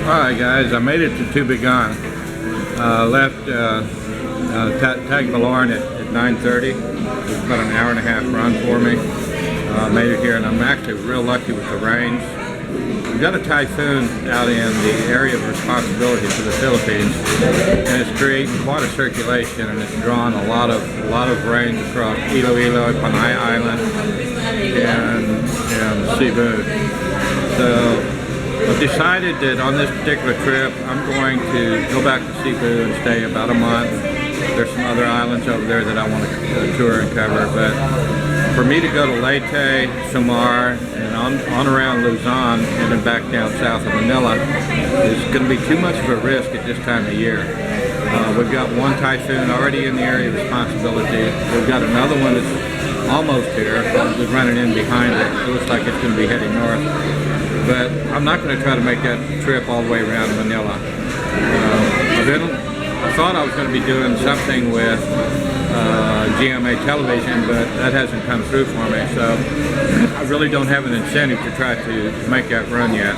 Alright guys, I made it to Tubigon. Left Tagbilaran at 9:30. It was about an hour and a half run for me. Made it here, and I'm actually real lucky with the rains. We've got a typhoon out in the area of responsibility for the Philippines, and it's creating quite a circulation, and it's drawn a lot of rain across Iloilo, Panay Island, and Cebu. So I've decided that on this particular trip, I'm going to go back to Cebu and stay about a month. There's some other islands over there that I want to tour and cover, but for me to go to Leyte, Samar, and on around Luzon, and then back down south of Manila is going to be too much of a risk at this time of year. We've got one typhoon already in the area of responsibility. We've got another one that's almost here. We're running in behind it. It looks like it's going to be heading north. But I'm not going to try to make that trip all the way around Manila. I thought I was going to be doing something with GMA television, but that hasn't come through for me. So I really don't have an incentive to try to make that run yet.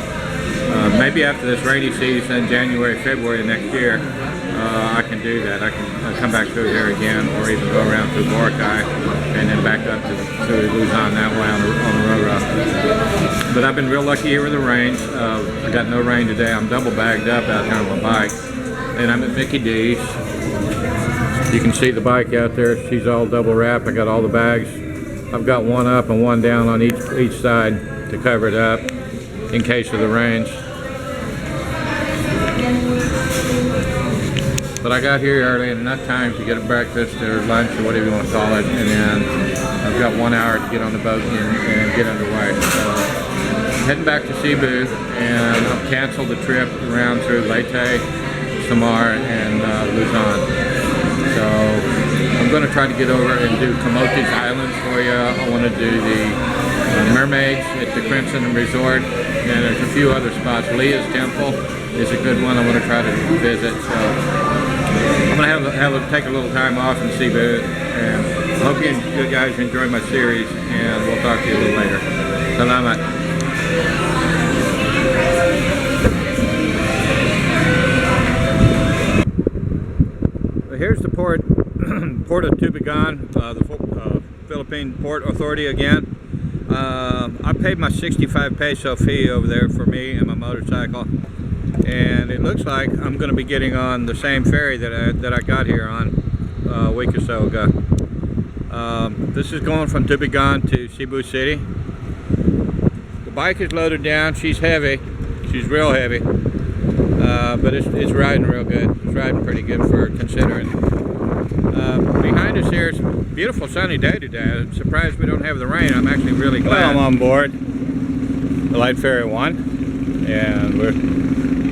Maybe after this rainy season, January, February next year, I can do that. I can come back through here again, or even go around through Boracay and then back up to Luzon that way on the Roro. But I've been real lucky here with the rains. I got no rain today. I'm double bagged up out here on my bike, and I'm at Mickey D's. You can see the bike out there. She's all double wrapped. I got all the bags. I've got one up and one down on each side to cover it up in case of the rains. But I got here early and enough time to get a breakfast or lunch or whatever you want to call it, and then I've got 1 hour to get on the boat and get underway. So heading back to Cebu, and I've canceled the trip around through Leyte, Samar, and Luzon. So I'm going to try to get over and do Camotes Island for you. I want to do the mermaids at the Crimson Resort, and there's a few other spots. Leah's Temple is a good one I want to try to visit. So I'm going to take a little time off in Cebu, and I hope you guys enjoy my series, and we'll talk to you a little later. Salamat. Here's the Port of Tubigon, the Philippine Port Authority again. I paid my 65 peso fee over there for me and my motorcycle, and it looks like I'm going to be getting on the same ferry that I got here on a week or so ago. This is going from Tubigon to Cebu City. The bike is loaded down. She's heavy. She's real heavy. But it's riding real good. It's riding pretty good for considering. Behind us here, it's a beautiful sunny day today. I'm surprised we don't have the rain. I'm actually really glad. Well, I'm on board the Light Ferry 1, and we're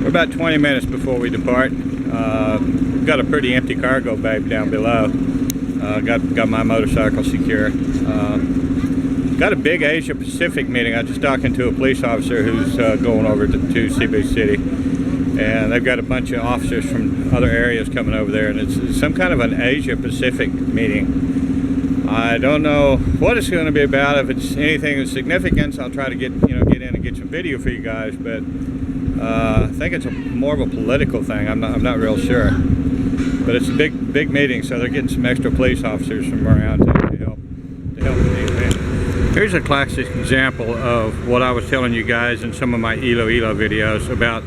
about 20 minutes before we depart. We've got a pretty empty cargo bay down below. Got my motorcycle secure. Got a big Asia Pacific meeting. I was just talking to a police officer who's going over to Cebu City. And they've got a bunch of officers from other areas coming over there, and it's some kind of an Asia Pacific meeting. I don't know what it's going to be about. If it's anything of significance, I'll try to get in and get some video for you guys. But I think it's more of a political thing. I'm not real sure. But it's a big meeting, so they're getting some extra police officers from around to help with the event. Here's a classic example of what I was telling you guys in some of my Iloilo videos about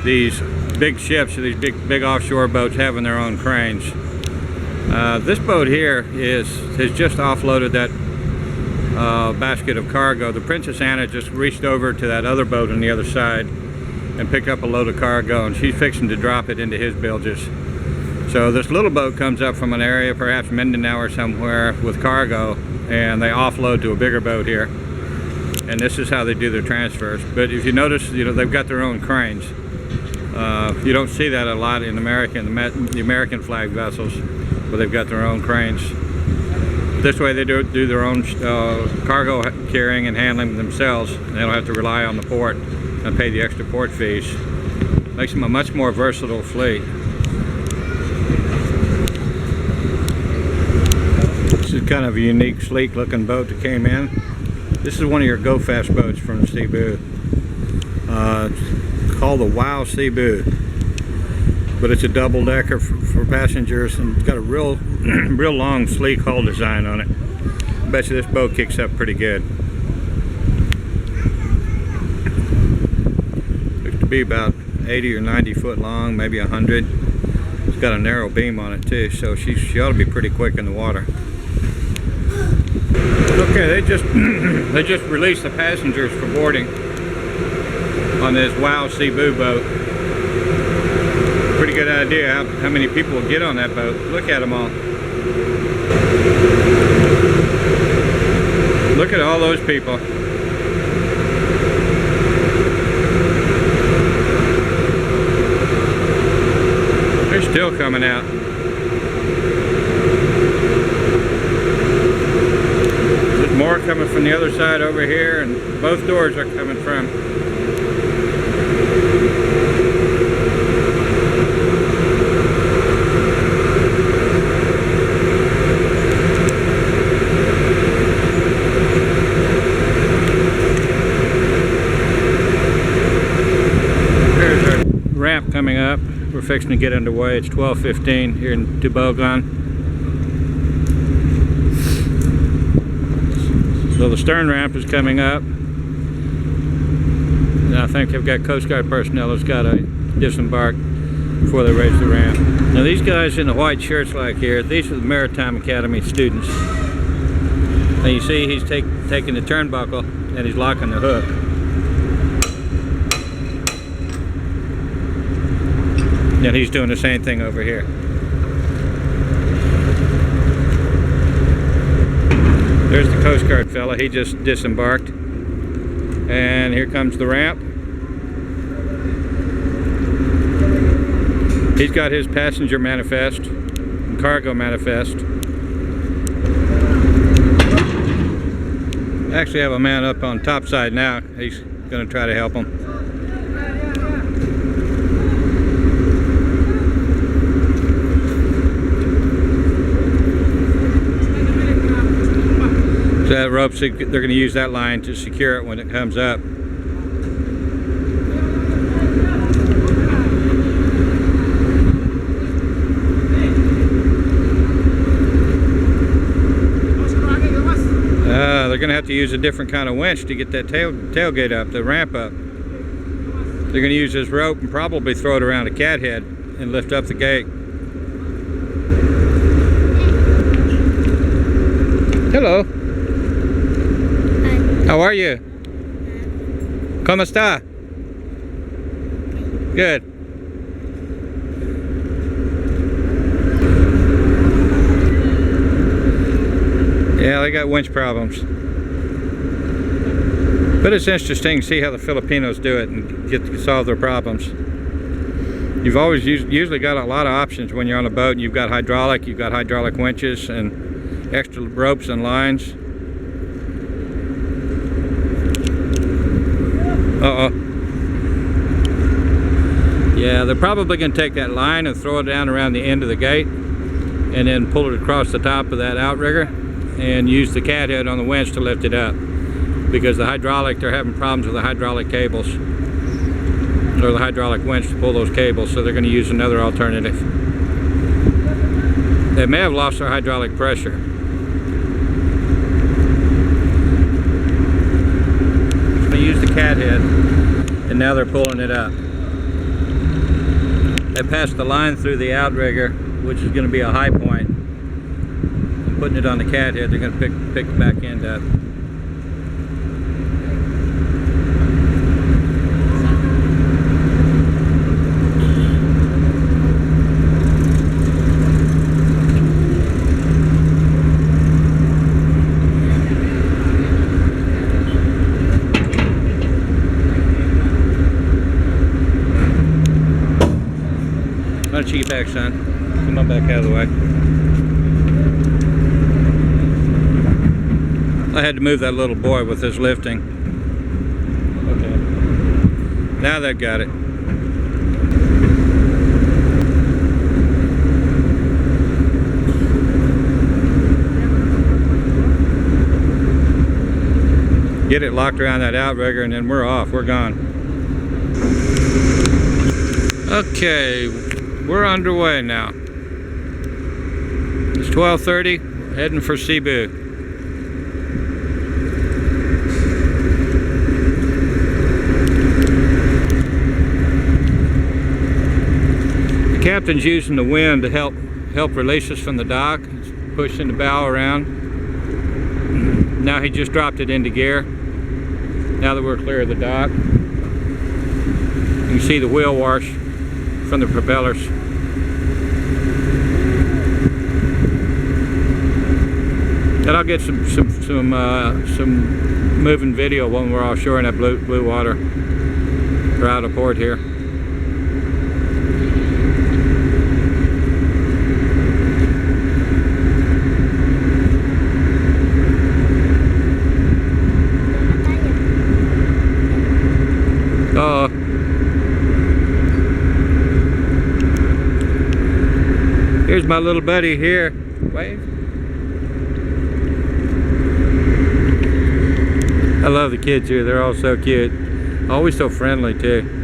these big ships, these big offshore boats having their own cranes. This boat here has just offloaded that basket of cargo. The Princess Anna just reached over to that other boat on the other side and picked up a load of cargo, and she's fixing to drop it into his bilges. So this little boat comes up from an area, perhaps Mindanao or somewhere, with cargo, and they offload to a bigger boat here. And this is how they do their transfers. But if you notice, they've got their own cranes. You don't see that a lot in the American flag vessels, where they've got their own cranes. This way they do their own cargo carrying and handling themselves, and they don't have to rely on the port and pay the extra port fees. Makes them a much more versatile fleet. This is kind of a unique, sleek looking boat that came in. This is one of your Go Fast boats from Cebu. called the Wow Cebu, but it's a double-decker for passengers, and it's got a real real long sleek hull design on it. I bet you this boat kicks up pretty good. Looks to be about 80 or 90 foot long, maybe 100. It's got a narrow beam on it too, so she ought to be pretty quick in the water. Okay, they just released the passengers for boarding on this Wow Cebu boat. Pretty good idea how many people will get on that boat. Look at them all. Look at all those people. They're still coming out. There's more coming from the other side over here, and both doors are coming from. There's our ramp coming up. We're fixing to get underway. It's 12:15 here in Tubigon. So the stern ramp is coming up. And I think they've got Coast Guard personnel that's got to disembark before they raise the ramp. Now these guys in the white shirts like here, these are the Maritime Academy students. And you see he's taking the turnbuckle and he's locking the hook. And he's doing the same thing over here. There's the Coast Guard fella, he just disembarked. And here comes the ramp. He's got his passenger manifest and cargo manifest. I actually have a man up on top side now. He's going to try to help him. So that rope, they're going to use that line to secure it when it comes up. They're going to have to use a different kind of winch to get that tailgate up, the ramp up. They're going to use this rope and probably throw it around a cathead and lift up the gate. Hello. Hi. How are you? ¿Cómo está? Good. Yeah, they got winch problems. But it's interesting to see how the Filipinos do it and get to solve their problems. You've always usually got a lot of options when you're on a boat, and you've got hydraulic winches and extra ropes and lines. Uh-oh. Yeah, they're probably going to take that line and throw it down around the end of the gate and then pull it across the top of that outrigger and use the cathead on the winch to lift it up. Because they're having problems with the hydraulic cables, or the hydraulic winch to pull those cables, so they're going to use another alternative. They may have lost their hydraulic pressure. They used the cathead, and now they're pulling it up. They passed the line through the outrigger, which is going to be a high point. And putting it on the cathead, they're going to pick the back end up. Why don't you get back, son? Come on back out of the way. I had to move that little boy with this lifting. Okay. Now they've got it. Get it locked around that outrigger and then we're off. We're gone. Okay, we're underway now. It's 12:30, heading for Cebu. The captain's using the wind to help release us from the dock. He's pushing the bow around. Now he just dropped it into gear. Now that we're clear of the dock, you can see the wheel wash from the propellers. And I'll get some moving video when we're offshore in that blue water. We're out of port here. Here's my little buddy here. Wave. I love the kids here. They're all so cute. Always so friendly too.